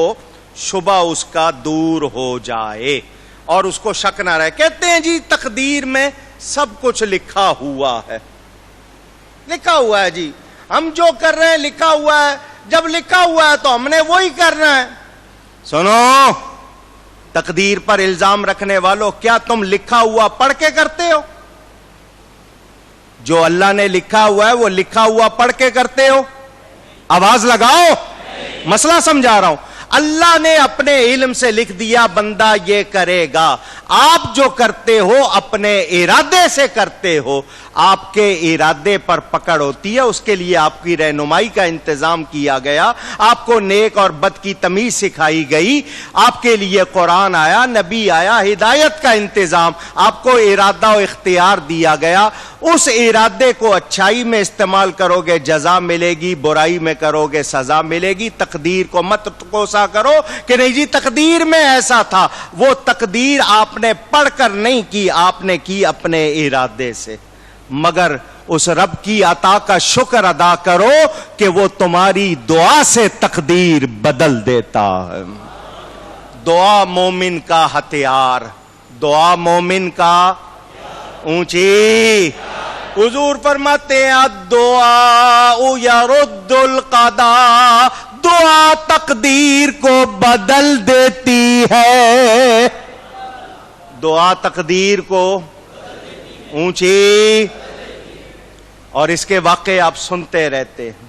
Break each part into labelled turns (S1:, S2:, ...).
S1: شبہ اس کا دور ہو جائے اور اس کو شک نہ رہے. کہتے ہیں جی تقدیر میں سب کچھ لکھا ہوا ہے. لکھا ہوا ہے جی, ہم جو کر رہے ہیں لکھا ہوا ہے, جب لکھا ہوا ہے تو ہم نے وہی کرنا ہے. سنو, تقدیر پر الزام رکھنے والوں, کیا تم لکھا ہوا پڑھ کے کرتے ہو؟ جو اللہ نے لکھا ہوا ہے وہ لکھا ہوا پڑھ کے کرتے ہو؟ آواز لگاؤ, مسئلہ سمجھا رہا ہوں. اللہ نے اپنے علم سے لکھ دیا بندہ یہ کرے گا. آپ جو کرتے ہو اپنے ارادے سے کرتے ہو, آپ کے ارادے پر پکڑ ہوتی ہے, اس کے لیے آپ کی رہنمائی کا انتظام کیا گیا, آپ کو نیک اور بد کی تمیز سکھائی گئی, آپ کے لیے قرآن آیا, نبی آیا, ہدایت کا انتظام, آپ کو ارادہ و اختیار دیا گیا. اس ارادے کو اچھائی میں استعمال کرو گے جزا ملے گی, برائی میں کرو گے سزا ملے گی. تقدیر کو مت کوسا کرو کہ نہیں جی تقدیر میں ایسا تھا. وہ تقدیر آپ نے پڑھ کر نہیں کی, آپ نے کی اپنے ارادے سے. مگر اس رب کی عطا کا شکر ادا کرو کہ وہ تمہاری دعا سے تقدیر بدل دیتا ہے. دعا مومن کا ہتھیار, دعا مومن کا اونچی. حضور فرماتے ہیں دعا یرد القضاء, دعا تقدیر کو بدل دیتی ہے. دعا تقدیر کو اونچی. اور اس کے واقعے آپ سنتے رہتے ہیں.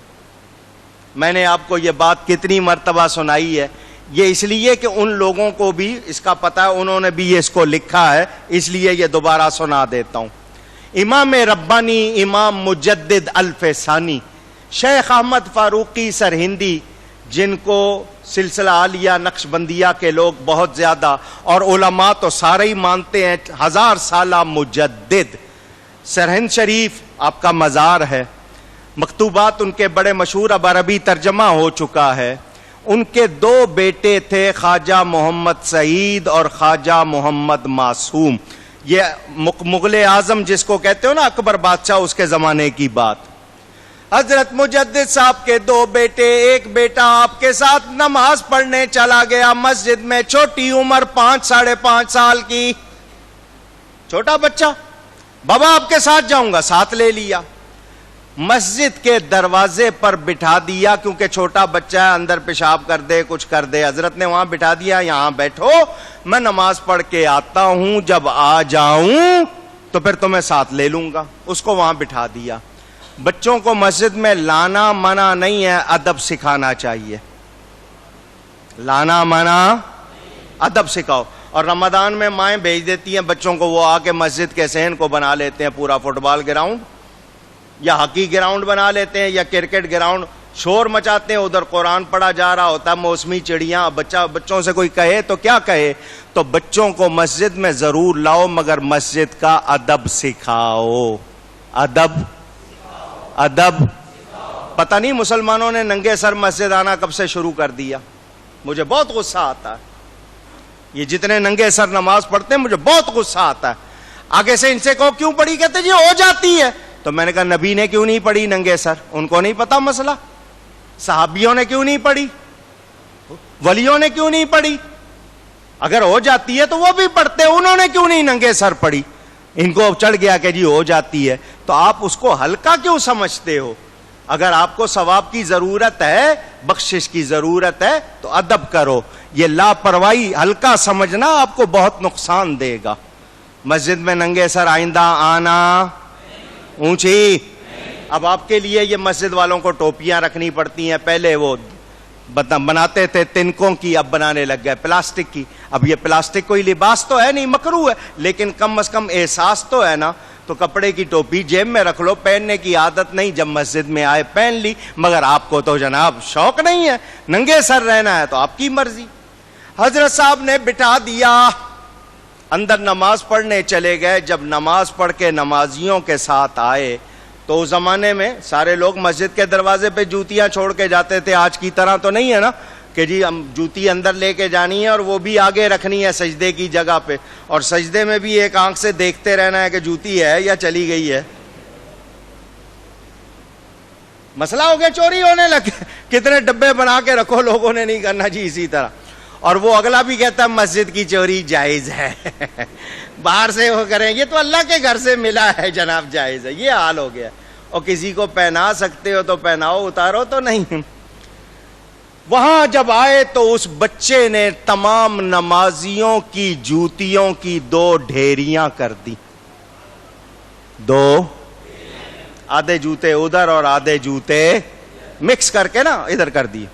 S1: میں نے آپ کو یہ بات کتنی مرتبہ سنائی ہے, یہ اس لیے کہ ان لوگوں کو بھی اس کا پتہ ہے, انہوں نے بھی اس کو لکھا ہے, اس لیے یہ دوبارہ سنا دیتا ہوں. امام ربانی, امام مجدد الفسانی, شیخ احمد فاروقی سرہندی, جن کو سلسلہ عالیہ نقش بندیہ کے لوگ بہت زیادہ اور علماء تو سارے ہی مانتے ہیں, 1000 سالہ مجدد. سرہند شریف آپ کا مزار ہے, مکتوبات ان کے بڑے مشہور, اب عربی ترجمہ ہو چکا ہے. ان کے 2 بیٹے تھے, خواجہ محمد سعید اور خواجہ محمد معصوم. یہ مغل اعظم جس کو کہتے ہو نا, اکبر بادشاہ, اس کے زمانے کی بات. حضرت مجدد صاحب کے 2 بیٹے, ایک بیٹا آپ کے ساتھ نماز پڑھنے چلا گیا مسجد میں, چھوٹی عمر 5 ساڑھے 5 سال کی, چھوٹا بچہ. بابا آپ کے ساتھ جاؤں گا, ساتھ لے لیا. مسجد کے دروازے پر بٹھا دیا, کیونکہ چھوٹا بچہ ہے, اندر پیشاب کر دے کچھ کر دے. حضرت نے وہاں بٹھا دیا, یہاں بیٹھو, میں نماز پڑھ کے آتا ہوں, جب آ جاؤں تو پھر تمہیں ساتھ لے لوں گا. اس کو وہاں بٹھا دیا. بچوں کو مسجد میں لانا منع نہیں ہے, ادب سکھانا چاہیے. لانا منع, ادب سکھاؤ. اور رمضان میں مائیں بھیج دیتی ہیں بچوں کو, وہ آ کے مسجد کے صحن کو بنا لیتے ہیں پورا فٹ بال گراؤنڈ یا ہاکی گراؤنڈ بنا لیتے ہیں یا کرکٹ گراؤنڈ, شور مچاتے ہیں. ادھر قرآن پڑھا جا رہا ہوتا ہے, موسمی چڑیاں. بچوں سے کوئی کہے تو کیا کہے. تو بچوں کو مسجد میں ضرور لاؤ, مگر مسجد کا ادب سکھاؤ. ادب, ادب. پتہ نہیں مسلمانوں نے ننگے سر مسجد آنا کب سے شروع کر دیا. مجھے بہت غصہ آتا ہے, یہ جتنے ننگے سر نماز پڑھتے ہیں مجھے بہت غصہ آتا ہے. آگے سے ان سے کہو کیوں پڑھی, کہتے جی ہو جاتی ہے. تو میں نے کہا نبی نے کیوں نہیں پڑھی ننگے سر, ان کو نہیں پتا مسئلہ. صحابیوں نے کیوں نہیں پڑھی, ولیوں نے کیوں نہیں پڑھی. اگر ہو جاتی ہے تو وہ بھی پڑھتے, انہوں نے کیوں نہیں ننگے سر پڑھی. ان کو چڑھ گیا کہ جی ہو جاتی ہے, تو آپ اس کو ہلکا کیوں سمجھتے ہو. اگر آپ کو ثواب کی ضرورت ہے, بخشش کی ضرورت ہے, تو ادب کرو. یہ لاپرواہی, ہلکا سمجھنا آپ کو بہت نقصان دے گا. مسجد میں ننگے سر آئندہ آنا اونچی. اب آپ کے لیے یہ مسجد والوں کو ٹوپیاں رکھنی پڑتی ہیں. پہلے وہ بناتے تھے تنکوں کی, اب بنانے لگ گئے پلاسٹک کی. اب یہ پلاسٹک کوئی لباس تو ہے نہیں, مکروہ ہے, لیکن کم از کم احساس تو ہے نا. تو کپڑے کی ٹوپی جیب میں رکھ لو, پہننے کی عادت نہیں, جب مسجد میں آئے پہن لی. مگر آپ کو تو جناب شوق نہیں ہے, ننگے سر رہنا ہے تو آپ کی مرضی. حضرت صاحب نے بٹھا دیا, اندر نماز پڑھنے چلے گئے. جب نماز پڑھ کے نمازیوں کے ساتھ آئے تو اس زمانے میں سارے لوگ مسجد کے دروازے پہ جوتیاں چھوڑ کے جاتے تھے. آج کی طرح تو نہیں ہے نا کہ جی ہم جوتی اندر لے کے جانی ہے اور وہ بھی آگے رکھنی ہے سجدے کی جگہ پہ, اور سجدے میں بھی ایک آنکھ سے دیکھتے رہنا ہے کہ جوتی ہے یا چلی گئی ہے. مسئلہ ہو گیا, چوری ہونے لگے, کتنے ڈبے بنا کے رکھو, لوگوں نے نہیں کرنا جی اسی طرح. اور وہ اگلا بھی کہتا ہے مسجد کی چوری جائز ہے, باہر سے وہ کریں, یہ تو اللہ کے گھر سے ملا ہے جناب, جائز ہے. یہ حال ہو گیا. اور کسی کو پہنا سکتے ہو تو پہناؤ, اتارو تو نہیں. وہاں جب آئے تو اس بچے نے تمام نمازیوں کی جوتیوں کی 2 ڈھیریاں کر دی. 2 آدھے جوتے ادھر اور آدھے جوتے مکس کر کے نا ادھر کر دیے.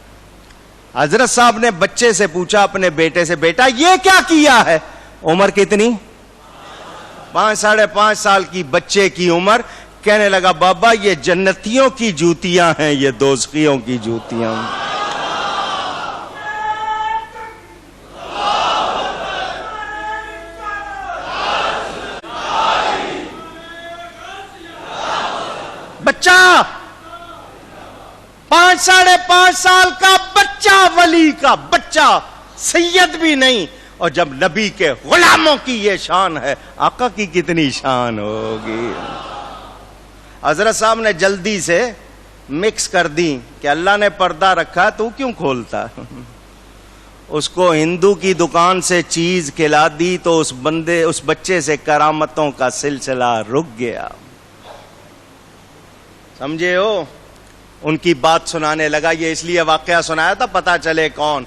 S1: حضرت صاحب نے بچے سے پوچھا اپنے بیٹے سے, بیٹا یہ کیا کیا ہے؟ عمر کتنی؟ 5 ساڑھے 5 سال کی بچے کی عمر. کہنے لگا بابا یہ جنتیوں کی جوتیاں ہیں, یہ دوزخیوں کی جوتیاں. بچہ 5 ساڑھے 5 سال کا بچہ, ولی کا بچہ, سید بھی نہیں, اور جب نبی کے غلاموں کی یہ شان ہے, آقا کی کتنی شان ہوگی. حضرت صاحب نے جلدی سے مکس کر دی کہ اللہ نے پردہ رکھا تو کیوں کھولتا. اس کو ہندو کی دکان سے چیز کھلا دی تو اس بچے سے کرامتوں کا سلسلہ رک گیا. سمجھے ہو؟ ان کی بات سنانے لگا. یہ اس لیے واقعہ سنایا تھا پتہ چلے کون.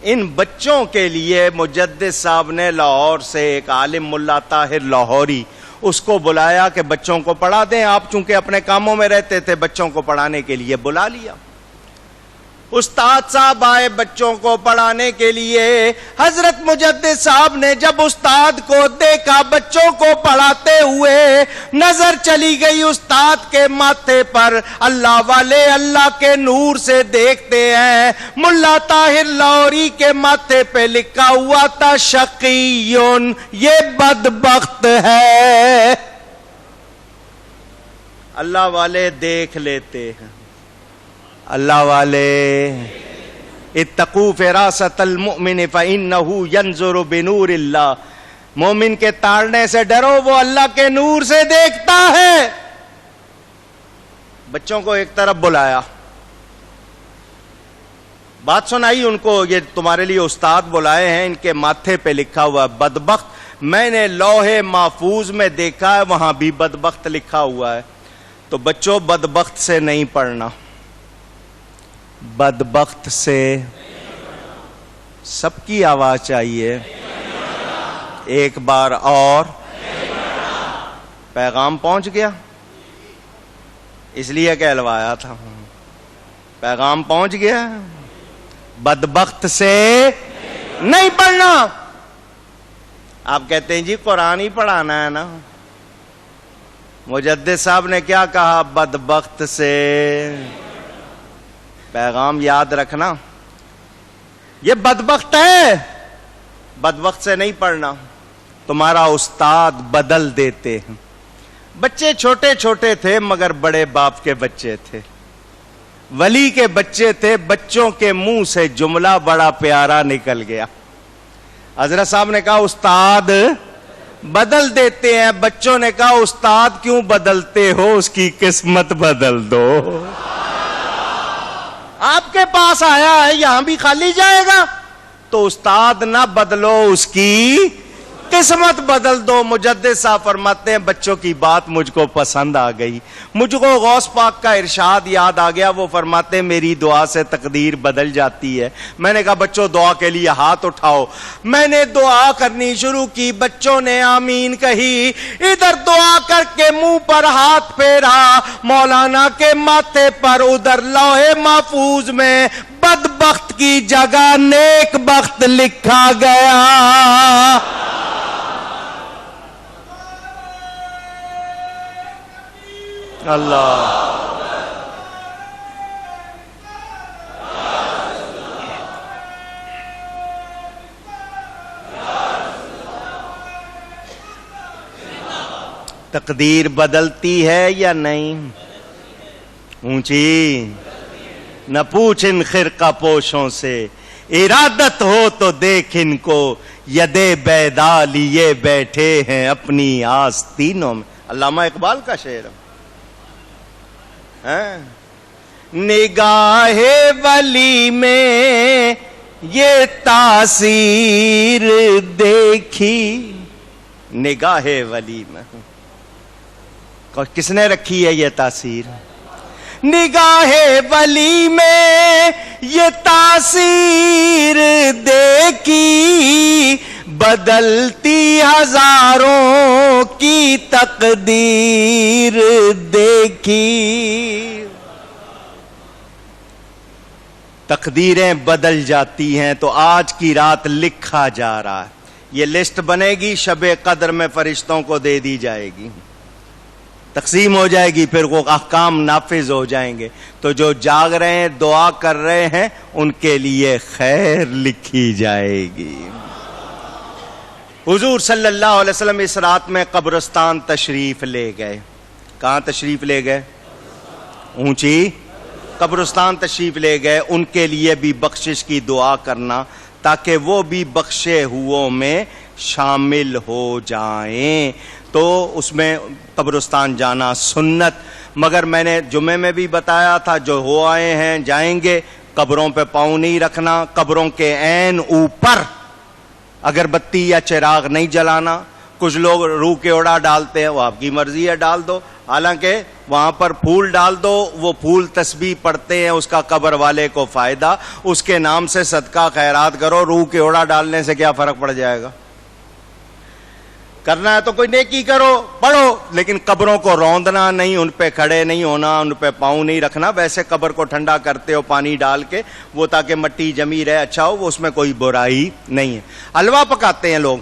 S1: ان بچوں کے لیے مجدد صاحب نے لاہور سے ایک عالم ملا طاہر لاہوری, اس کو بلایا کہ بچوں کو پڑھا دیں. آپ چونکہ اپنے کاموں میں رہتے تھے, بچوں کو پڑھانے کے لیے بلا لیا. استاد صاحب آئے بچوں کو پڑھانے کے لیے. حضرت مجدد صاحب نے جب استاد کو دیکھا بچوں کو پڑھاتے ہوئے, نظر چلی گئی استاد کے ماتھے پر. اللہ والے اللہ کے نور سے دیکھتے ہیں, ملا طاہر لاہوری کے ماتھے پہ لکھا ہوا تھا شقیون, یہ بدبخت ہے. اللہ والے دیکھ لیتے ہیں. اللہ والے اتقوا فراست المؤمن فإنه ينظر بنور اللہ, مومن کے تاڑنے سے ڈرو, وہ اللہ کے نور سے دیکھتا ہے. بچوں کو ایک طرف بلایا, بات سنائی ان کو, یہ تمہارے لیے استاد بلائے ہیں, ان کے ماتھے پہ لکھا ہوا بدبخت. میں نے لوح محفوظ میں دیکھا ہے وہاں بھی بدبخت لکھا ہوا ہے. تو بچوں بدبخت سے نہیں پڑھنا, بدبخت سے. سب کی آواز چاہیے ایک بار اور. پیغام پہنچ گیا, اس لیے کہلوایا تھا. پیغام پہنچ گیا. بدبخت سے نہیں پڑھنا. آپ کہتے ہیں جی قرآن ہی پڑھانا ہے نا. مجدد صاحب نے کیا کہا؟ بدبخت سے. پیغام یاد رکھنا, یہ بدبخت ہے, بدبخت سے نہیں پڑھنا. تمہارا استاد بدل دیتے ہیں. بچے چھوٹے چھوٹے تھے مگر بڑے باپ کے بچے تھے, ولی کے بچے تھے. بچوں کے منہ سے جملہ بڑا پیارا نکل گیا. حضرت صاحب نے کہا استاد بدل دیتے ہیں. بچوں نے کہا استاد کیوں بدلتے ہو, اس کی قسمت بدل دو. آپ کے پاس آیا ہے, یہاں بھی خالی جائے گا. تو استاد نہ بدلو, اس کی قسمت بدل دو. مجدد صاحب فرماتے ہیں بچوں کی بات مجھ کو پسند آ گئی. مجھ کو غوث پاک کا ارشاد یاد آ گیا. وہ فرماتے ہیں میری دعا سے تقدیر بدل جاتی ہے. میں نے کہا بچوں دعا کے لیے ہاتھ اٹھاؤ. میں نے دعا کرنی شروع کی, بچوں نے آمین کہی. ادھر دعا کر کے منہ پر ہاتھ پھیرا, مولانا کے ماتھے پر ادھر لوح محفوظ میں بدبخت کی جگہ نیک بخت لکھا گیا. اللہ تقدیر بدلتی ہے یا نہیں؟ اونچی نہ پوچھ ان خرقہ پوشوں سے, ارادت ہو تو دیکھ ان کو, یدے بیدا لیے بیٹھے ہیں اپنی آستینوں میں. علامہ اقبال کا شعر ہے. نگاہ ولی میں یہ تاثیر دیکھی. نگاہ ولی میں کس نے رکھی ہے یہ تاثیر؟ نگاہ ولی میں یہ تاثیر دیکھی، بدلتی ہزاروں کی تقدیر دیکھی. تقدیریں بدل جاتی ہیں تو آج کی رات لکھا جا رہا ہے. یہ لسٹ بنے گی، شب قدر میں فرشتوں کو دے دی جائے گی، تقسیم ہو جائے گی، پھر وہ احکام نافذ ہو جائیں گے. تو جو جاگ رہے ہیں، دعا کر رہے ہیں، ان کے لیے خیر لکھی جائے گی. حضور صلی اللہ علیہ وسلم اس رات میں قبرستان تشریف لے گئے. کہاں تشریف لے گئے؟ اونچی قبرستان تشریف لے گئے. ان کے لیے بھی بخشش کی دعا کرنا تاکہ وہ بھی بخشے ہوئوں میں شامل ہو جائیں. تو اس میں قبرستان جانا سنت. مگر میں نے جمعے میں بھی بتایا تھا، جو ہو آئے ہیں جائیں گے، قبروں پہ پاؤں نہیں رکھنا. قبروں کے عین اوپر اگربتی یا چراغ نہیں جلانا. کچھ لوگ روح کے اوڑا ڈالتے ہیں، وہ آپ کی مرضی ہے، ڈال دو. حالانکہ وہاں پر پھول ڈال دو، وہ پھول تسبیح پڑھتے ہیں، اس کا قبر والے کو فائدہ. اس کے نام سے صدقہ خیرات کرو. روح کے اوڑا ڈالنے سے کیا فرق پڑ جائے گا؟ کرنا ہے تو کوئی نیکی کرو، پڑھو، لیکن قبروں کو روندنا نہیں، ان پہ کھڑے نہیں ہونا، ان پہ پاؤں نہیں رکھنا. ویسے قبر کو ٹھنڈا کرتے ہو پانی ڈال کے، وہ تاکہ مٹی جمی رہے، اچھا ہو، وہ اس میں کوئی برائی نہیں ہے. حلوہ پکاتے ہیں لوگ.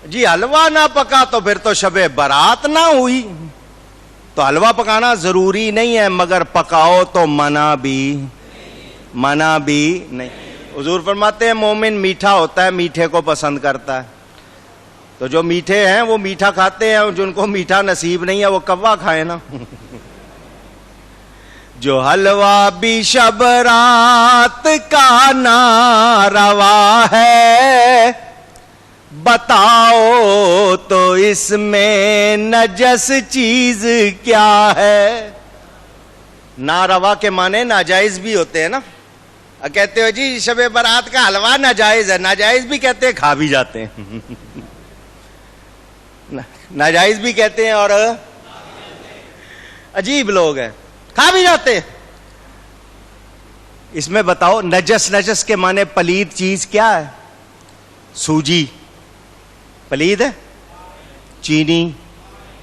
S1: جی حلوہ نہ پکا تو پھر تو شب برات نہ ہوئی. تو حلوہ پکانا ضروری نہیں ہے، مگر پکاؤ تو منع بھی نہیں. حضور فرماتے ہیں مومن میٹھا ہوتا ہے، میٹھے کو پسند کرتا ہے. تو جو میٹھے ہیں وہ میٹھا کھاتے ہیں، جن کو میٹھا نصیب نہیں ہے وہ کوا کھائے نا. جو حلوہ بھی شب رات کا ناروا ہے، بتاؤ تو اس میں نجس چیز کیا ہے. ناروا کے معنی ناجائز بھی ہوتے ہیں نا. کہتے ہو جی شب برات کا حلوہ ناجائز ہے. ناجائز بھی کہتے ہیں، کھا بھی جاتے ہیں. ناجائز بھی کہتے ہیں اور عجیب لوگ ہیں، کھا بھی جاتے ہیں. اس میں بتاؤ نجس کے معنی پلید چیز کیا ہے؟ سوجی پلید ہے، چینی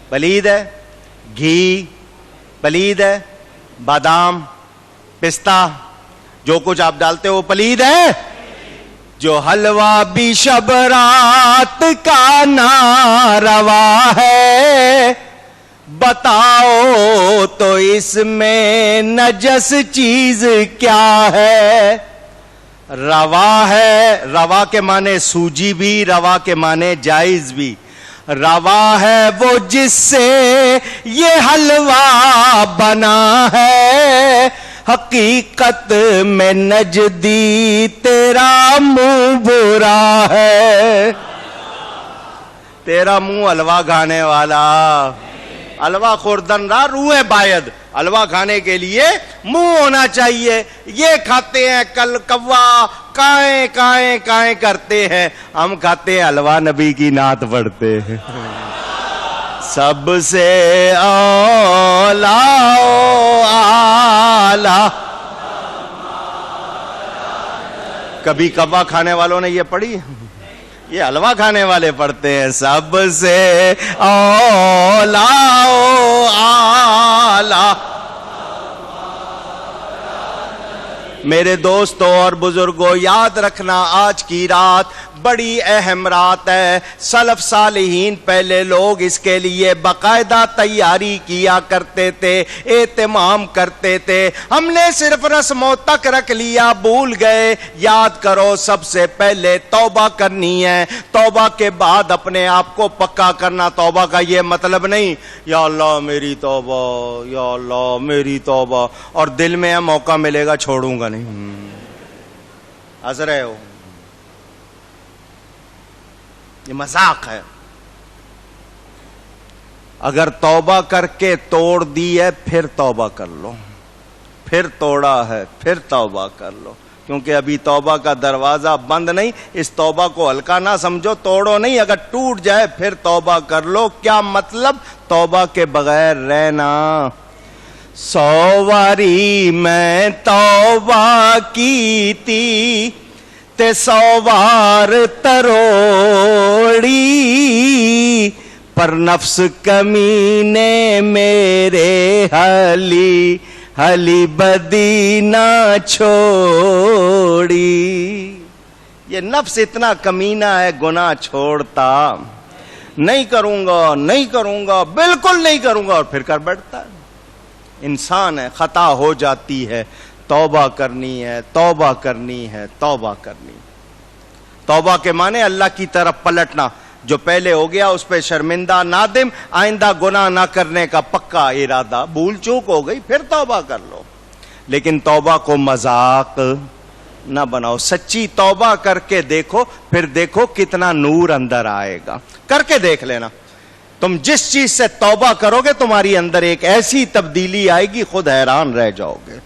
S1: پلید ہے، گھی پلید ہے، بادام، پستہ، جو کچھ آپ ڈالتے ہو وہ پلید ہے. جو حلوہ بھی شب رات کا ناروا ہے، بتاؤ تو اس میں نجس چیز کیا ہے. روا ہے، روا کے معنی سوجی بھی، روا کے معنی جائز بھی. روا ہے وہ جس سے یہ حلوہ بنا ہے، حقیقت میں نجدی تیرا منہ برا ہے. تیرا منہ حلوہ کھانے والا، حلوہ خوردن را روح باید. حلوہ کھانے کے لیے منہ ہونا چاہیے. یہ کھاتے ہیں کل کوا، کائیں کائیں کائیں کرتے ہیں. ہم کھاتے ہیں حلوہ، نبی کی نعت پڑھتے ہیں. سب سے اولا آلہ. کبھی کبا کھانے والوں نے یہ پڑھی؟ یہ حلوہ کھانے والے پڑھتے ہیں. سب سے اولا آلہ. میرے دوستوں اور بزرگوں، یاد رکھنا آج کی رات بڑی اہم رات ہے. سلف صالحین پہلے لوگ اس کے لیے باقاعدہ تیاری کیا کرتے تھے، اہتمام کرتے تھے. ہم نے صرف رسموں تک رکھ لیا، بھول گئے. یاد کرو سب سے پہلے توبہ کرنی ہے، توبہ کے بعد اپنے آپ کو پکا کرنا. توبہ کا یہ مطلب نہیں یا اللہ میری توبہ، یا اللہ میری توبہ، اور دل میں ہے موقع ملے گا چھوڑوں گا نہیں. ہنس رہے ہو، یہ مذاق ہے. اگر توبہ کر کے توڑ دی ہے پھر توبہ کر لو. پھر توڑا ہے پھر توبہ کر لو، کیونکہ ابھی توبہ کا دروازہ بند نہیں. اس توبہ کو ہلکا نہ سمجھو، توڑو نہیں، اگر ٹوٹ جائے پھر توبہ کر لو. کیا مطلب؟ توبہ کے بغیر رہنا. 100 واری میں توبہ کی تھی تے 100 وار تروڑی، پر نفس کمینے میرے حلی بدی نہ چھوڑی. یہ نفس اتنا کمینہ ہے، گناہ چھوڑتا نہیں، کروں گا بالکل نہیں کروں گا، اور پھر کر بیٹھتا ہے. انسان ہے، خطا ہو جاتی ہے، توبہ کرنی ہے، توبہ کرنی ہے، توبہ کرنی. توبہ کے معنی اللہ کی طرف پلٹنا، جو پہلے ہو گیا اس پہ شرمندہ، نادم، آئندہ گناہ نہ کرنے کا پکا ارادہ. بھول چوک ہو گئی پھر توبہ کر لو، لیکن توبہ کو مذاق نہ بناؤ. سچی توبہ کر کے دیکھو، پھر دیکھو کتنا نور اندر آئے گا. کر کے دیکھ لینا. تم جس چیز سے توبہ کرو گے تمہاری اندر ایک ایسی تبدیلی آئے گی، خود حیران رہ جاؤ گے.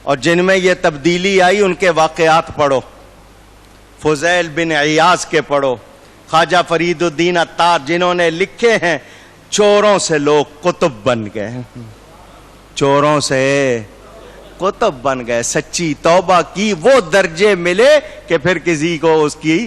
S1: اور جن میں یہ تبدیلی آئی ان کے واقعات پڑھو. فضیل بن عیاض کے پڑھو، خواجہ فرید الدین عطار، جنہوں نے لکھے ہیں چوروں سے لوگ قطب بن گئے، چوروں سے قطب بن گئے. سچی توبہ کی وہ درجے ملے کہ پھر کسی کو اس کی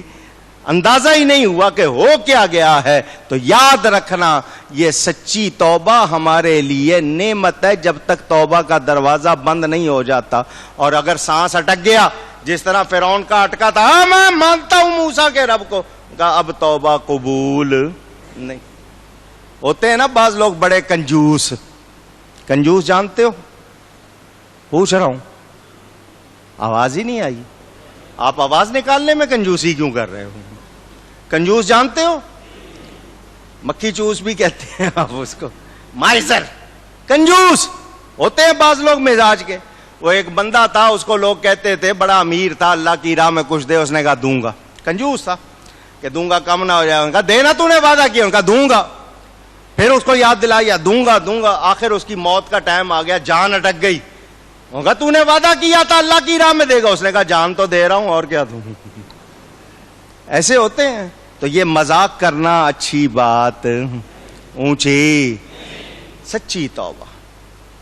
S1: اندازہ ہی نہیں ہوا کہ ہو کیا گیا ہے. تو یاد رکھنا، یہ سچی توبہ ہمارے لیے نعمت ہے جب تک توبہ کا دروازہ بند نہیں ہو جاتا. اور اگر سانس اٹک گیا، جس طرح فرعون کا اٹکا تھا، ہاں میں مانتا ہوں موسیٰ کے رب کو، کہا اب توبہ قبول نہیں. ہوتے ہیں نا بعض لوگ بڑے کنجوس. کنجوس جانتے ہو؟ پوچھ رہا ہوں، آواز ہی نہیں آئی. آپ آواز نکالنے میں کنجوسی کیوں کر رہے ہو؟ کنجوس جانتے ہو؟ مکھی چوس بھی کہتے ہیں آپ اس کو، مائزر. کنجوس ہوتے ہیں بعض لوگ مزاج کے. وہ ایک بندہ تھا، اس کو لوگ کہتے تھے بڑا امیر تھا، اللہ کی راہ میں کچھ دے. اس نے کہا دوں گا. کنجوس تھا کہ دوں گا کم نہ ہو جائے. ان کا دینا تو نے وعدہ کیا. ان کا دوں گا. پھر اس کو یاد دلایا دوں گا. آخر اس کی موت کا ٹائم آ گیا، جان اٹک گئی. ان کا تو نے وعدہ کیا تھا اللہ کی راہ میں دے گا. اس نے کہا جان تو دے رہا ہوں اور کیا دوں. ایسے ہوتے ہیں. تو یہ مذاق کرنا اچھی بات اونچی. سچی توبہ.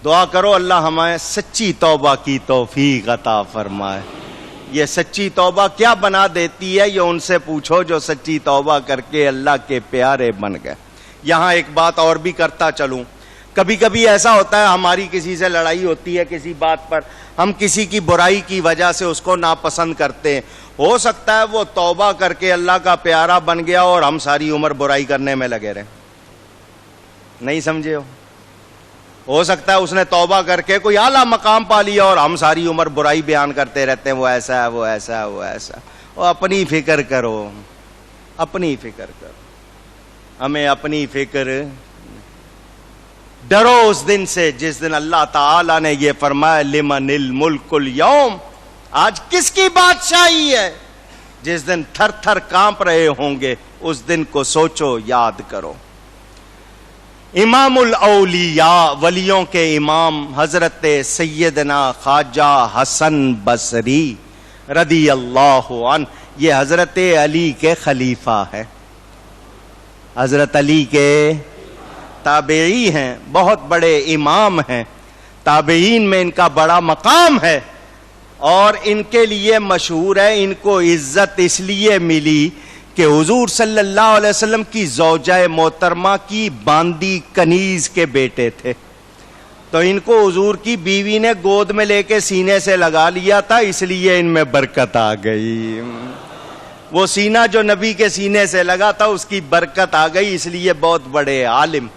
S1: دعا کرو اللہ ہمیں سچی توبہ کی توفیق عطا فرمائے. یہ سچی توبہ کیا بنا دیتی ہے، یہ ان سے پوچھو جو سچی توبہ کر کے اللہ کے پیارے بن گئے. یہاں ایک بات اور بھی کرتا چلوں. کبھی کبھی ایسا ہوتا ہے ہماری کسی سے لڑائی ہوتی ہے کسی بات پر، ہم کسی کی برائی کی وجہ سے اس کو ناپسند کرتے ہیں. ہو سکتا ہے وہ توبہ کر کے اللہ کا پیارا بن گیا اور ہم ساری عمر برائی کرنے میں لگے رہے. نہیں سمجھے ہو سکتا ہے اس نے توبہ کر کے کوئی اعلیٰ مقام پا لیا اور ہم ساری عمر برائی بیان کرتے رہتے ہیں، وہ ایسا ہے، وہ ایسا ہے، وہ ایسا. وہ اپنی فکر کرو، اپنی فکر کرو. ہمیں اپنی فکر. ڈرو اس دن سے جس دن اللہ تعالی نے یہ فرمایا لمن الملک اليوم، آج کس کی بادشاہی ہے. جس دن تھر تھر کانپ رہے ہوں گے اس دن کو سوچو، یاد کرو. امام الاولیاء، ولیوں کے امام حضرت سیدنا خواجہ حسن بصری رضی اللہ عنہ، یہ حضرت علی کے خلیفہ ہے. حضرت علی کے تابعی ہیں، بہت بڑے امام ہیں. تابعین میں ان کا بڑا مقام ہے اور ان کے لیے مشہور ہے. ان کو عزت اس لیے ملی کہ حضور صلی اللہ علیہ وسلم کی زوجہ محترمہ کی باندی کنیز کے بیٹے تھے. تو ان کو حضور کی بیوی نے گود میں لے کے سینے سے لگا لیا تھا، اس لیے ان میں برکت آ گئی. وہ سینہ جو نبی کے سینے سے لگا تھا اس کی برکت آ گئی، اس لیے بہت بڑے عالم.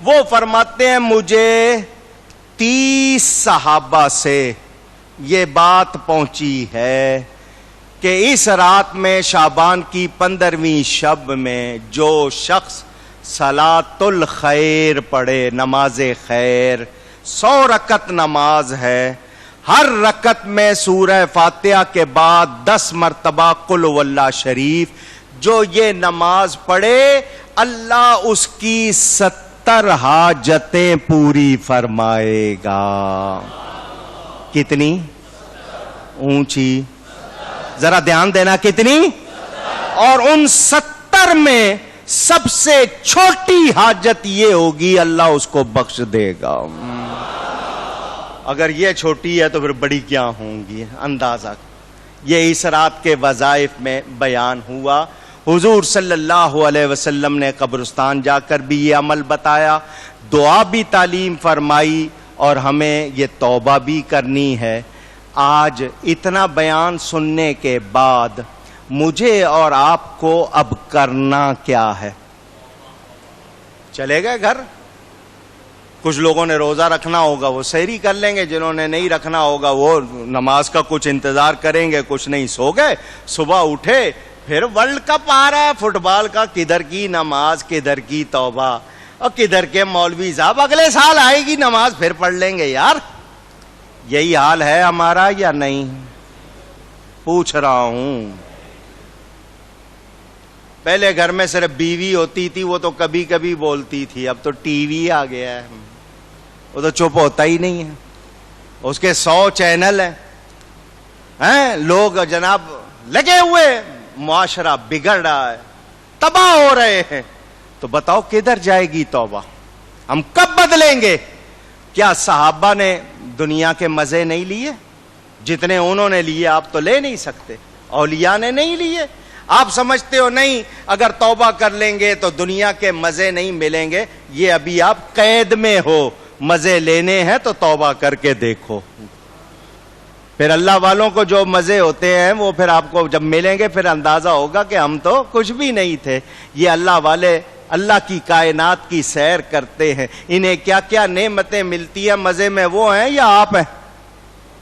S1: وہ فرماتے ہیں مجھے 30 صحابہ سے یہ بات پہنچی ہے کہ اس رات میں شعبان کی 15ویں شب میں جو شخص صلاۃ الخیر پڑھے، نماز خیر، 100 رکعت نماز ہے، ہر رکعت میں سورہ فاتحہ کے بعد 10 مرتبہ قل واللہ شریف، جو یہ نماز پڑھے اللہ اس کی 70 حاجتیں پوری فرمائے گا. کتنی اونچی؟ ذرا دھیان دینا، کتنی؟ اور ان 70 میں سب سے چھوٹی حاجت یہ ہوگی اللہ اس کو بخش دے گا۔ اگر یہ چھوٹی ہے تو پھر بڑی کیا ہوں گی؟ اندازہ۔ یہ اس رات کے وظائف میں بیان ہوا۔ حضور صلی اللہ علیہ وسلم نے قبرستان جا کر بھی یہ عمل بتایا، دعا بھی تعلیم فرمائی، اور ہمیں یہ توبہ بھی کرنی ہے۔ آج اتنا بیان سننے کے بعد مجھے اور آپ کو اب کرنا کیا ہے؟ چلے گئے گھر؟ کچھ لوگوں نے روزہ رکھنا ہوگا وہ سحری کر لیں گے، جنہوں نے نہیں رکھنا ہوگا وہ نماز کا کچھ انتظار کریں گے، کچھ نہیں سو گئے، صبح اٹھے پھر ورلڈ کپ آ رہا ہے فٹ بال کا، کدھر کی نماز کدھر کی توبہ، اور کدھر کے مولوی صاحب اگلے سال آئے گی نماز پھر پڑھ لیں گے۔ یار یہی حال ہے ہمارا یا نہیں؟ پوچھ رہا ہوں۔ پہلے گھر میں صرف بیوی ہوتی تھی، وہ تو کبھی کبھی بولتی تھی، اب تو ٹی وی آ گیا ہے، وہ تو چپ ہوتا ہی نہیں ہے، اس کے 100 چینل ہیں، لوگ جناب لگے ہوئے، معاشرہ بگڑ رہا ہے، تباہ ہو رہے ہیں۔ تو بتاؤ کدھر جائے گی توبہ؟ ہم کب بدلیں گے؟ کیا صحابہ نے دنیا کے مزے نہیں لیے؟ جتنے انہوں نے لیے آپ تو لے نہیں سکتے، اولیاء نے نہیں لیے۔ آپ سمجھتے ہو نہیں اگر توبہ کر لیں گے تو دنیا کے مزے نہیں ملیں گے؟ یہ ابھی آپ قید میں ہو، مزے لینے ہیں تو توبہ کر کے دیکھو، پھر اللہ والوں کو جو مزے ہوتے ہیں وہ پھر آپ کو جب ملیں گے پھر اندازہ ہوگا کہ ہم تو کچھ بھی نہیں تھے۔ یہ اللہ والے اللہ کی کائنات کی سیر کرتے ہیں، انہیں کیا کیا نعمتیں ملتی ہیں، مزے میں وہ ہیں یا آپ ہیں؟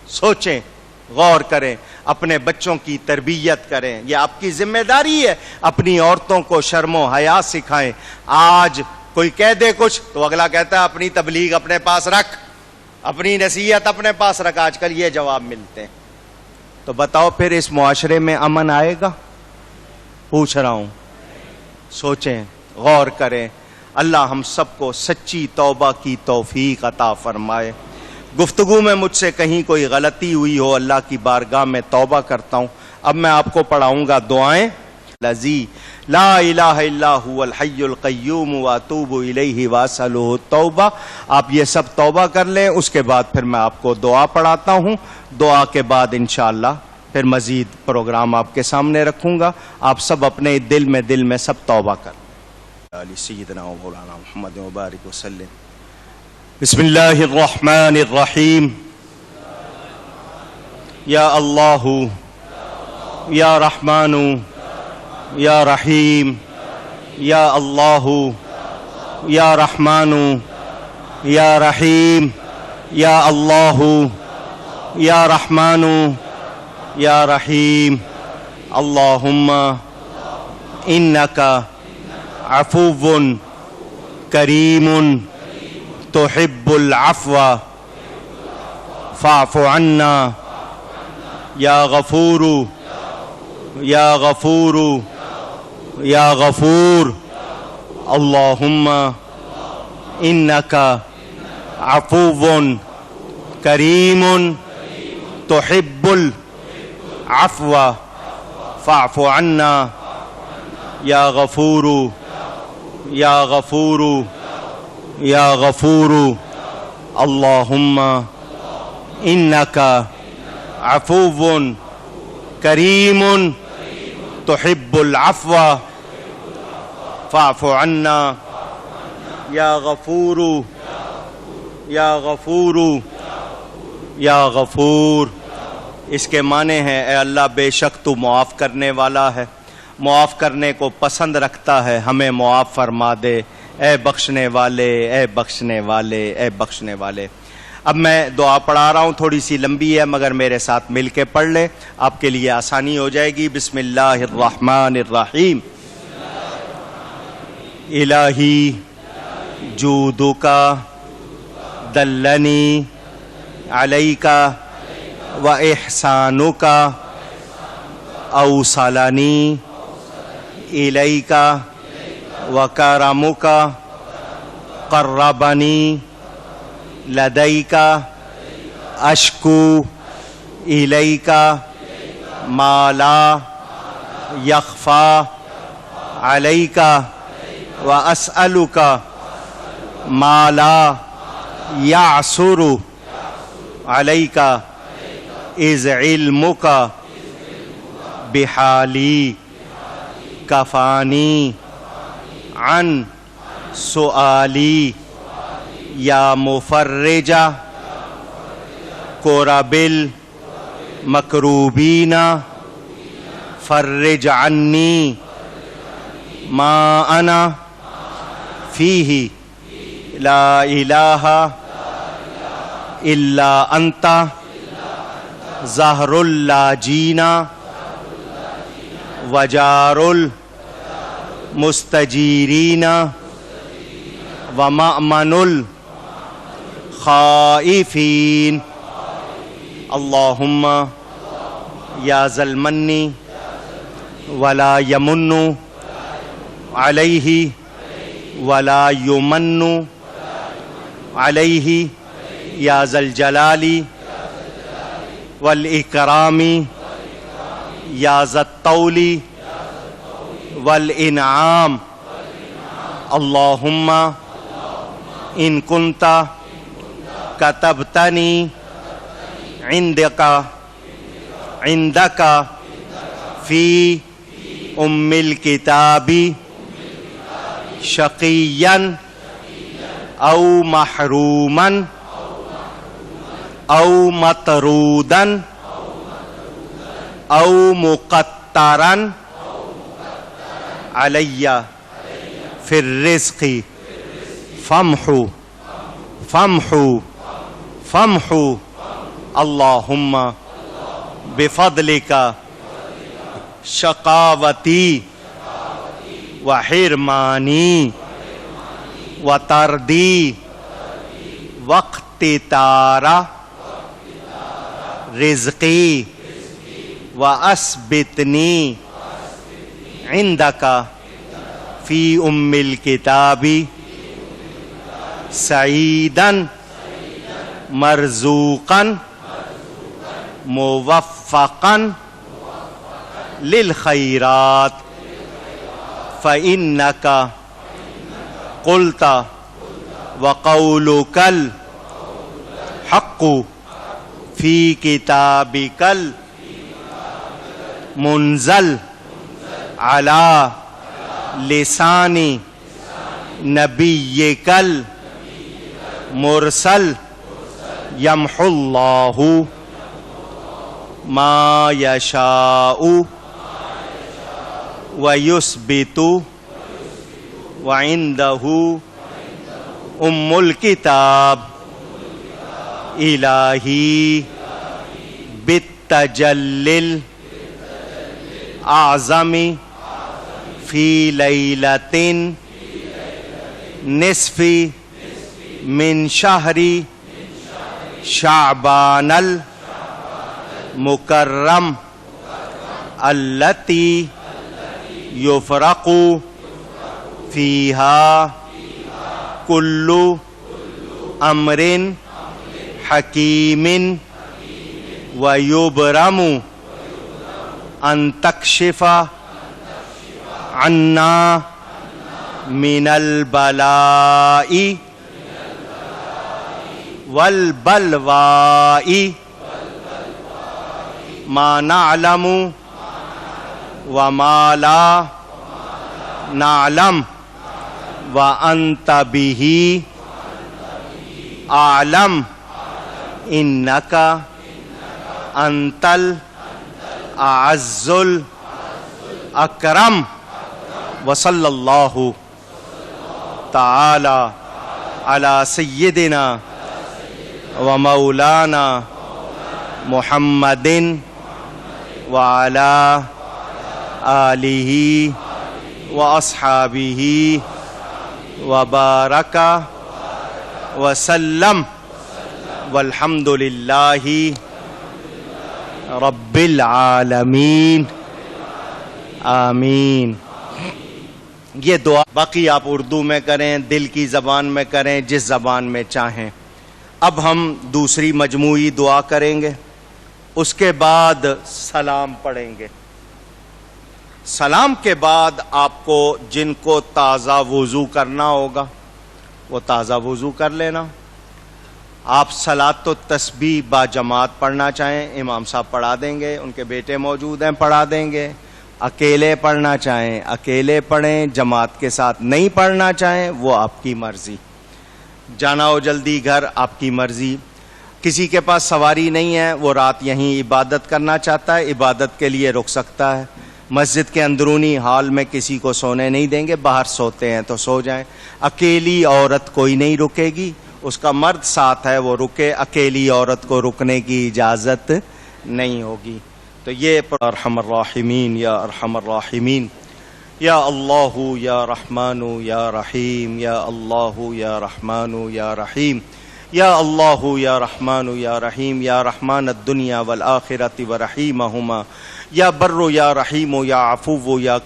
S1: سوچیں، غور کریں، اپنے بچوں کی تربیت کریں، یہ آپ کی ذمہ داری ہے۔ اپنی عورتوں کو شرم و حیا سکھائیں۔ آج کوئی کہہ دے کچھ تو اگلا کہتا ہے اپنی تبلیغ اپنے پاس رکھ، اپنی نصیحت اپنے پاس رکھ، آج کل یہ جواب ملتے ہیں۔ تو بتاؤ پھر اس معاشرے میں امن آئے گا؟ پوچھ رہا ہوں، سوچیں، غور کریں۔ اللہ ہم سب کو سچی توبہ کی توفیق عطا فرمائے۔ گفتگو میں مجھ سے کہیں کوئی غلطی ہوئی ہو اللہ کی بارگاہ میں توبہ کرتا ہوں۔ اب میں آپ کو پڑھاؤں گا دعائیں۔ لذی لا الہ الا هو الحی القیوم واتوب الیہ واسألہ التوبہ۔ آپ یہ سب توبہ کر لیں، اس کے بعد پھر میں آپ کو دعا پڑھاتا ہوں۔ دعا کے بعد انشاءاللہ پھر مزید پروگرام آپ کے سامنے رکھوں گا۔ آپ سب اپنے دل میں سب توبہ کر علی سیدنا و مولانا محمد مبارک وسلم۔ بسم اللہ الرحمن الرحیم۔ یا اللہ یا رحمان یا رحیم، یا اللہ یا رحمان یا رحیم، یا اللہ یا رحمان یا رحیم۔ اللہم انکا عفو کریم تحب العفو فاعف عنا یا غفور یا غفور یا غفور۔ اللہم انکا عفو کریم تحب العفو فاعف عنا یا غفور یا غفور یا غفور۔ اللہم انکا عفو کریم تحب العفو فاعف عنا یا غفور یا غفور یا غفور۔ اس کے معنی ہیں اے اللہ بے شک تو معاف کرنے والا ہے، معاف کرنے کو پسند رکھتا ہے، ہمیں معاف فرما دے اے بخشنے والے، اے بخشنے والے، اے بخشنے والے۔ اب میں دعا پڑھا رہا ہوں، تھوڑی سی لمبی ہے مگر میرے ساتھ مل کے پڑھ لیں، آپ کے لیے آسانی ہو جائے گی۔ بسم اللہ الرحمن الرحیم۔ الہی جودک دلنی علیک و احسانک اوصلنی الیک و کرمک قربنی لدیک اشکو الیکا ما لا یخفا علیکا واسألک ما لا یعصر علیکا اذ علمک بحالی کفانی عن سؤالی یا مفرج کرب المکروبین فرج عنی ما انا فیہ لا الہ الا انت ظہر اللاجین وجار المستجیرین ومأمن الخائفین اللہم یا ذا المن ولا یمن علیہ ولا یمن علیہ یا ذا الجلال والاکرام یا ذا الطول والانعام اللہم ان کنت کتبتنی عندک فی ام الکتاب شقیا او محروما او مطرودا او مقترا علی فی الرزق فامحو اللہم بفضلک شقاوتی وحرمانی وتردی واقتتار رزقی واسبتنی عندک فی ام الکتاب سعیدا مرزوقا موفقا للخیرات فإنک قلت وقولک الحق فی کتابک المنزل علی لسان نبیک المرسل یمحو اللہ ما یشاء ویثبت وعنده ام الکتاب الہی بالتجلی الاعظم فی لیلۃ نصف من شہر شعبان المکرم التی یفرق فیہا کل امر حکیم ویبرم ان تکشف عنا من البلاء والبلواء ما نعلم وما لا نعلم وأنت به أعلم إنك أنت الأعز الأكرم وصلى الله تعالى على سيدنا ومولانا محمد وعلى آلہ واصحابہ وبارک وسلم والحمد للہ رب العالمین آمین. یہ دعا باقی آپ اردو میں کریں، دل کی زبان میں کریں، جس زبان میں چاہیں. اب ہم دوسری مجموعی دعا کریں گے، اس کے بعد سلام پڑھیں گے۔ سلام کے بعد آپ کو جن کو تازہ وضو کرنا ہوگا وہ تازہ وضو کر لینا۔ آپ صلاۃ و تسبیح با جماعت پڑھنا چاہیں امام صاحب پڑھا دیں گے، ان کے بیٹے موجود ہیں پڑھا دیں گے۔ اکیلے پڑھنا چاہیں اکیلے پڑھیں، جماعت کے ساتھ نہیں پڑھنا چاہیں وہ آپ کی مرضی۔ جانا ہو جلدی گھر آپ کی مرضی۔ کسی کے پاس سواری نہیں ہے، وہ رات یہیں عبادت کرنا چاہتا ہے، عبادت کے لیے رک سکتا ہے۔ مسجد کے اندرونی حال میں کسی کو سونے نہیں دیں گے، باہر سوتے ہیں تو سو جائیں۔ اکیلی عورت کوئی نہیں رکے گی، اس کا مرد ساتھ ہے وہ رکے، اکیلی عورت کو رکنے کی اجازت نہیں ہوگی۔ تو یہ ارحم الراحمین یا ارحم الراحمین، یا اللہ یا رحمان یا رحیم، یا اللہ یا رحمان یا رحیم، یا اللہ یا رحمان یا رحیم، یا رحمان الدنیا والآخرۃ ورحیمہما، یا بر یا رحیم یا عفو یا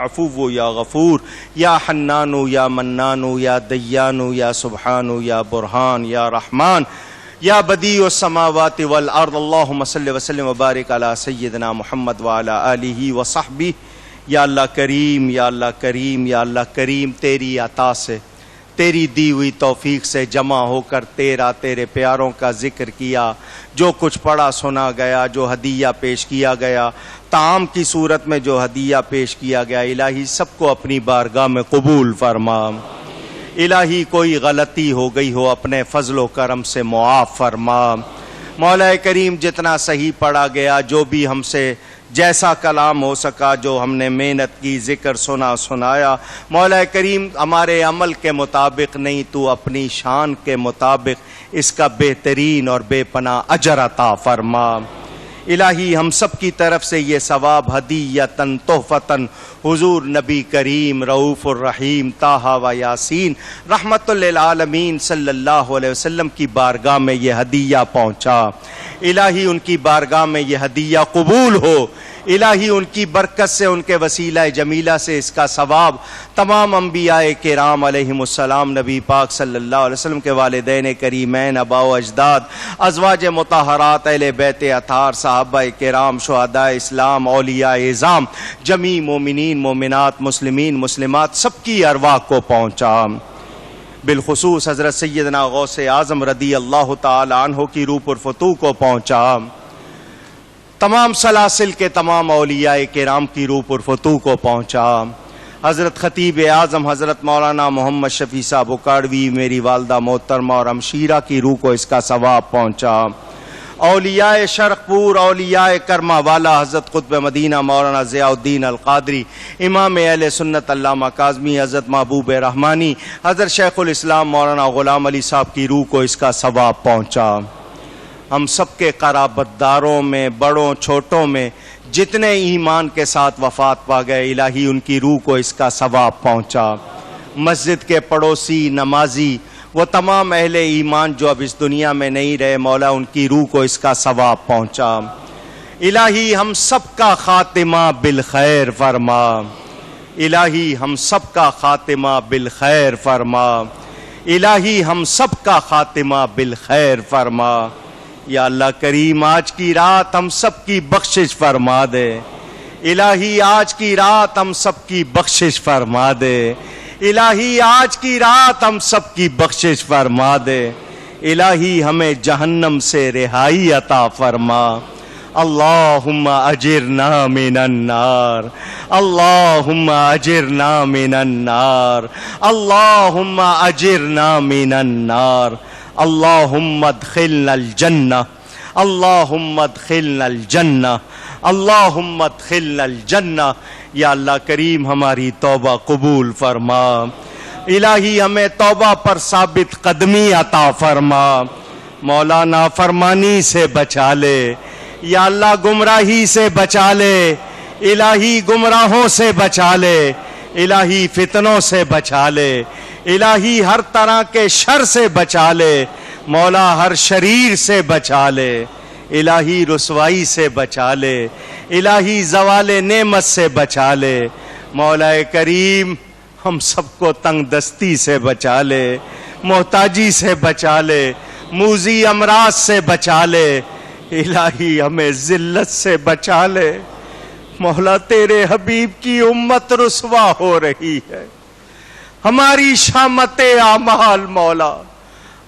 S1: عفو یا غفور، یا حنان یا منان یا دیان یا سبحان یا برہان یا رحمان، یا بدیع السماوات والارض، اللہم صلی وسلم وبارک علی سیدنا محمد وعلی آلہ وصحبہ۔ یا اللہ کریم، یا اللہ کریم، یا اللہ کریم، تیری عطا سے، تیری دی ہوئی توفیق سے جمع ہو کر تیرے پیاروں کا ذکر کیا، جو کچھ پڑھا سنا گیا، جو ہدیہ پیش کیا گیا، طعام کی صورت میں جو ہدیہ پیش کیا گیا، الہی سب کو اپنی بارگاہ میں قبول فرما۔ الہی کوئی غلطی ہو گئی ہو اپنے فضل و کرم سے معاف فرما۔ مولا کریم جتنا صحیح پڑھا گیا، جو بھی ہم سے جیسا کلام ہو سکا، جو ہم نے محنت کی، ذکر سنایا، مولا کریم ہمارے عمل کے مطابق نہیں، تو اپنی شان کے مطابق اس کا بہترین اور بے پناہ اجر عطا فرما۔ الہی ہم سب کی طرف سے یہ ثواب ہدیۃً تحفۃً حضور نبی کریم رؤوف الرحیم طٰہٰ و یاسین رحمت للعالمین صلی اللہ علیہ وسلم کی بارگاہ میں یہ ہدیہ پہنچا۔ الہی ان کی بارگاہ میں یہ ہدیہ قبول ہو۔ الہی ان کی برکت سے، ان کے وسیلہ جمیلہ سے اس کا ثواب تمام انبیاء کرام علیہم السلام، نبی پاک صلی اللہ علیہ وسلم کے والدین کریمین، آباء و اجداد، ازواج مطہرات، اہل بیت اطہار، صحابہ کرام، شہداء اسلام، اولیاء اعظام، جمیع مومنین، مومنات، مسلمین، مسلمات، سب کی ارواح کو پہنچا۔ بالخصوص حضرت سیدنا غوث اعظم رضی اللہ تعالی عنہ کی روح پرفتوح کو پہنچا۔ تمام سلاسل کے تمام اولیاء کرام کی روح پرفتوح کو پہنچا۔ حضرت خطیب اعظم حضرت مولانا محمد شفیع صاحب اکاڑوی، میری والدہ محترمہ اور ہمشیرہ کی روح کو اس کا ثواب پہنچا۔ اولیاء شرق پور، اولیاء کرما والا، حضرت قطب مدینہ مولانا ضیاء الدین القادری، امام اہل سنت علامہ کاظمی، حضرت محبوب رحمانی، حضرت شیخ الاسلام مولانا غلام علی صاحب کی روح کو اس کا ثواب پہنچا۔ ہم سب کے قرابت داروں میں، بڑوں چھوٹوں میں جتنے ایمان کے ساتھ وفات پا گئے، الہی ان کی روح کو اس کا ثواب پہنچا۔ مسجد کے پڑوسی، نمازی، وہ تمام اہل ایمان جو اب اس دنیا میں نہیں رہے، مولا ان کی روح کو اس کا ثواب پہنچا۔ الہی ہم سب کا خاتمہ بالخیر فرما۔ الہی ہم سب کا خاتمہ بالخیر فرما۔ الہی ہم سب کا خاتمہ بالخیر فرما۔ یا اللہ کریم آج کی رات ہم سب کی بخشش فرما دے۔ الہی آج کی رات ہم سب کی بخشش فرما دے۔ الہی آج کی رات ہم سب کی بخشش فرما دے۔ الہی ہمیں جہنم سے رہائی عطا فرما۔ اللہم اجرنا من النار، اللہم اجرنا من النار، اللہم اجرنا من النار، اللہم ادخلنا الجنہ، اللہم ادخلنا الجنہ، اللہم ادخلنا الجنہ۔ یا اللہ کریم ہماری توبہ قبول فرما۔ الہی ہمیں توبہ پر ثابت قدمی عطا فرما۔ مولا نافرمانی سے بچا لے، یا اللہ گمراہی سے بچا لے، الہی گمراہوں سے بچا لے، الہی فتنوں سے بچا لے، الہی ہر طرح کے شر سے بچا لے، مولا ہر شریر سے بچا لے، الہی رسوائی سے بچا لے، الہی زوال نعمت سے بچا لے، مولا کریم ہم سب کو تنگ دستی سے بچا لے، محتاجی سے بچا لے، موذی امراض سے بچا لے، الہی ہمیں ذلت سے بچا لے۔ مولا تیرے حبیب کی امت رسوا ہو رہی ہے، ہماری شامت اعمال مولا،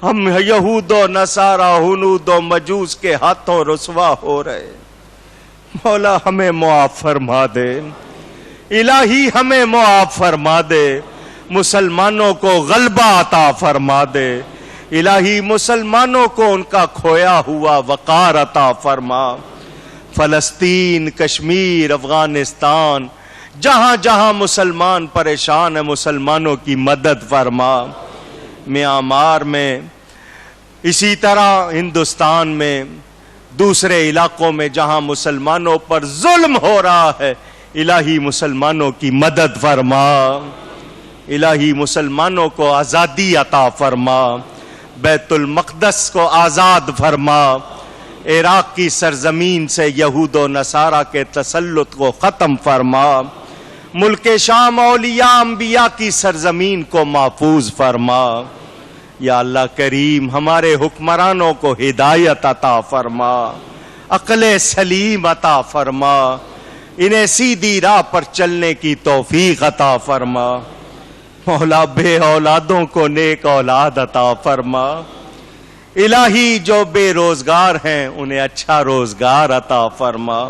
S1: ہم یہود و نصارہ ہنود و مجوس کے ہاتھوں رسوا ہو رہے، مولا ہمیں معاف فرما دے، الہی ہمیں معاف فرما دے، مسلمانوں کو غلبہ عطا فرما دے، الہی مسلمانوں کو ان کا کھویا ہوا وقار عطا فرما۔ فلسطین، کشمیر، افغانستان، جہاں جہاں مسلمان پریشان ہیں مسلمانوں کی مدد فرما۔ میانمار میں، اسی طرح ہندوستان میں، دوسرے علاقوں میں جہاں مسلمانوں پر ظلم ہو رہا ہے، الہی مسلمانوں کی مدد فرما، الہی مسلمانوں کو آزادی عطا فرما، بیت المقدس کو آزاد فرما، عراق کی سرزمین سے یہود و نصارہ کے تسلط کو ختم فرما، ملک شام اولیاء انبیاء کی سرزمین کو محفوظ فرما۔ یا اللہ کریم ہمارے حکمرانوں کو ہدایت عطا فرما، عقل سلیم عطا فرما، انہیں سیدھی راہ پر چلنے کی توفیق عطا فرما۔ مولا بے اولادوں کو نیک اولاد عطا فرما، الہی جو بے روزگار ہیں انہیں اچھا روزگار عطا فرما،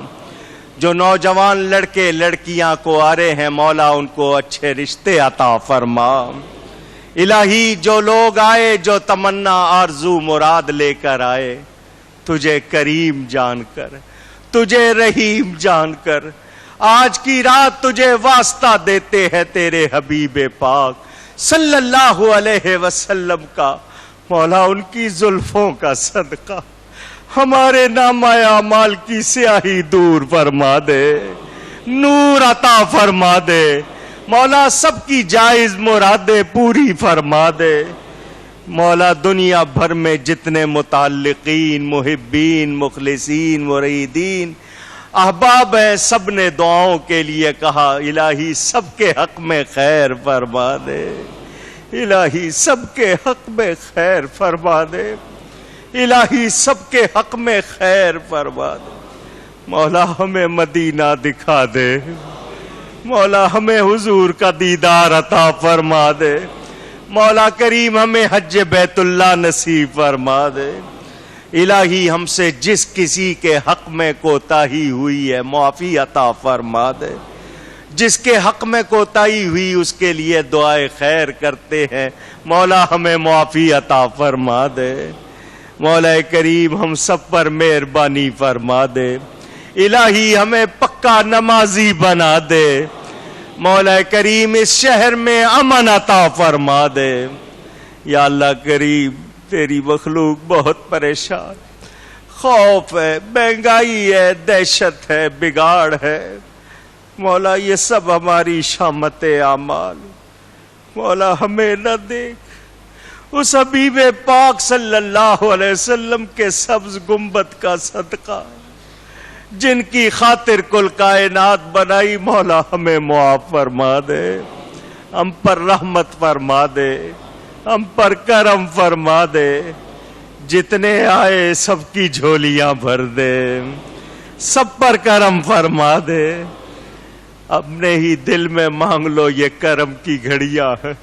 S1: جو نوجوان لڑکے لڑکیاں کوارے ہیں مولا ان کو اچھے رشتے عطا فرما، الہی جو لوگ آئے جو تمنا آرزو مراد لے کر آئے، تجھے کریم جان کر، تجھے رحیم جان کر، آج کی رات تجھے واسطہ دیتے ہیں تیرے حبیب پاک صلی اللہ علیہ وسلم کا، مولا ان کی زلفوں کا صدقہ ہمارے نامہ اعمال کی سیاہی دور فرما دے، نور عطا فرما دے، مولا سب کی جائز مرادیں پوری فرما دے۔ مولا دنیا بھر میں جتنے متعلقین، محبین، مخلصین، مریدین، احباب ہیں، سب نے دعاؤں کے لیے کہا، الہی سب کے حق میں خیر فرما دے، الہی سب کے حق میں خیر فرما دے، الہی سب کے حق میں خیر فرما دے۔ مولا ہمیں مدینہ دکھا دے، مولا ہمیں حضور کا دیدار عطا فرما دے، مولا کریم ہمیں حج بیت اللہ نصیب فرما دے، الہی ہم سے جس کسی کے حق میں کوتاہی ہوئی ہے معافی عطا فرما دے، جس کے حق میں کوتاہی ہوئی اس کے لیے دعائے خیر کرتے ہیں، مولا ہمیں معافی عطا فرما دے، مولا کریم ہم سب پر مہربانی فرما دے، الہی ہمیں پکا نمازی بنا دے، مولا کریم اس شہر میں امن عطا فرما دے۔ یا اللہ کریم تیری مخلوق بہت پریشان، خوف ہے، مہنگائی ہے، دہشت ہے، بگاڑ ہے، مولا یہ سب ہماری شامت اعمال، مولا ہمیں نہ دیکھ، اس حبیب پاک صلی اللہ علیہ وسلم کے سبز گنبد کا صدقہ جن کی خاطر کل کائنات بنائی، مولا ہمیں معاف فرما دے، ہم پر رحمت فرما دے، ہم پر کرم فرما دے، جتنے آئے سب کی جھولیاں بھر دے، سب پر کرم فرما دے، اپنے ہی دل میں مانگ لو یہ کرم کی گھڑیاں ہیں۔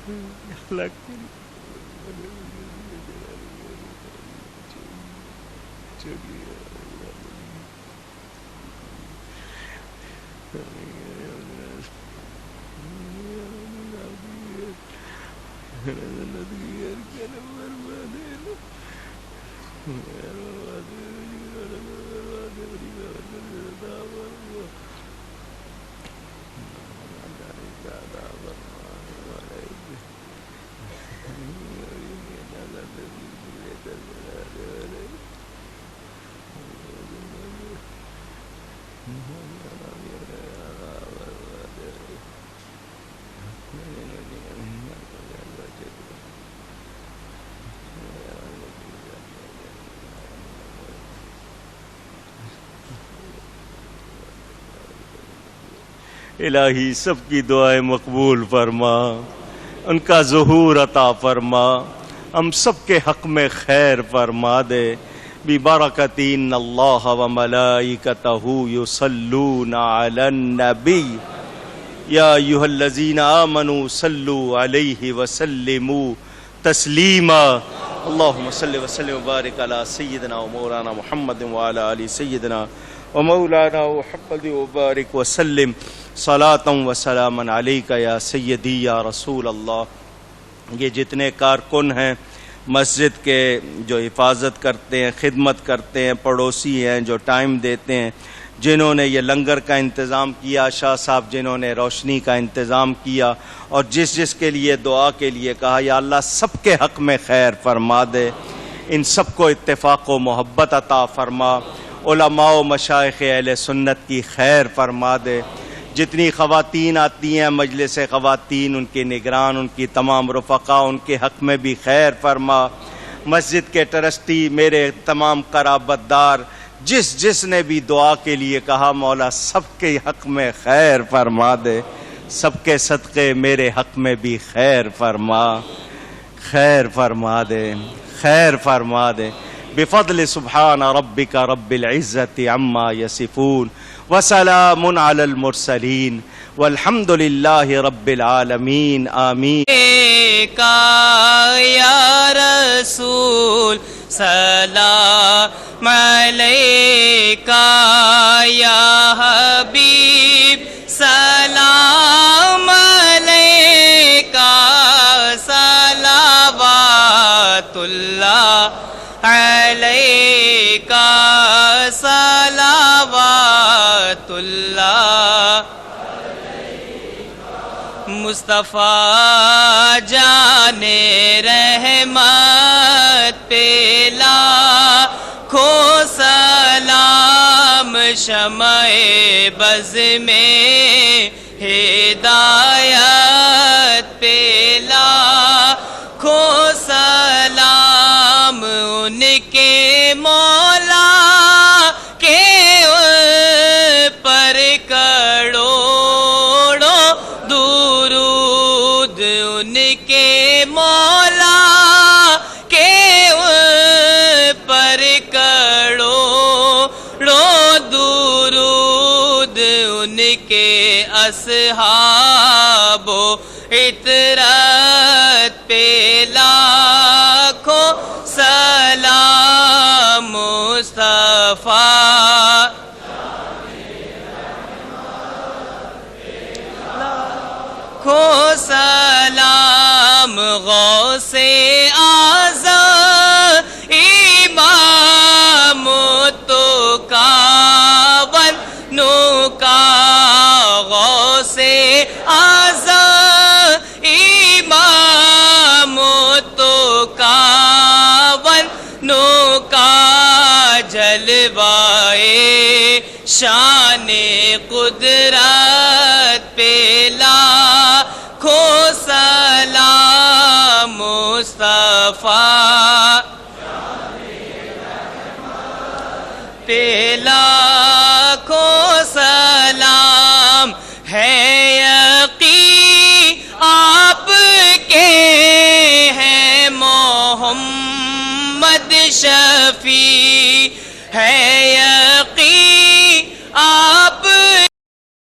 S1: الہی سب کی دعائیں مقبول فرما، ان کا ظہور عطا فرما، ہم سب کے حق میں خیر فرما دے ببرکت ان اللہ وملائکتہ یصلون علی النبی یا ایھا الذین آمنوا صلوا علیہ وسلموا تسلیما اللہم صلی وسلم وبارک علی سیدنا و مولانا محمد وعلی آل سیدنا و مولانا محمد وبارک وسلم صلاۃ و سلاما علیک یا سیدی یا رسول اللہ۔ یہ جتنے کارکن ہیں مسجد کے جو حفاظت کرتے ہیں، خدمت کرتے ہیں، پڑوسی ہیں جو ٹائم دیتے ہیں، جنہوں نے یہ لنگر کا انتظام کیا، شاہ صاحب جنہوں نے روشنی کا انتظام کیا، اور جس جس کے لیے دعا کے لیے کہا، یا اللہ سب کے حق میں خیر فرما دے، ان سب کو اتفاق و محبت عطا فرما، علماء و مشائخ اہل سنت کی خیر فرما دے، جتنی خواتین آتی ہیں مجلس خواتین، ان کی نگران، ان کی تمام رفقا، ان کے حق میں بھی خیر فرما، مسجد کے ٹرسٹی، میرے تمام قرابت دار، جس نے بھی دعا کے لیے کہا، مولا سب کے حق میں خیر فرما دے، سب کے صدقے میرے حق میں بھی خیر فرما دے، خیر فرما دے، بفضل سبحان ربک رب العزت عما یصفون وسلام علی المرسلین والحمد للہ رب العالمین آمین۔
S2: یا رسول سلام علیکہ، یا حبیب سلام علیکہ، صلوات اللہ علیکہ، صلوات اللہ۔ مصطفیٰ جان رحمت پہ لاکھوں سلام، شمع بز میں ہدایت پہ لاکھوں سلام، ان کے مولا کے پر کروڑوں درود، ان کے مولا کے پر کروڑوں درود، ان کے اصحاب و اطرت پہ لاکھوں سلام، مصطفیٰ کو سلام، غوث اعظم امام تو کاون نو کا، غوث اعظم امام تو کاون نو کا، جلوائے شان قدرت پہ لاکھوں سلام، مصطفیٰ پہ لاکھوں سلام، ہے یقین آپ کے ہیں محمد شفیع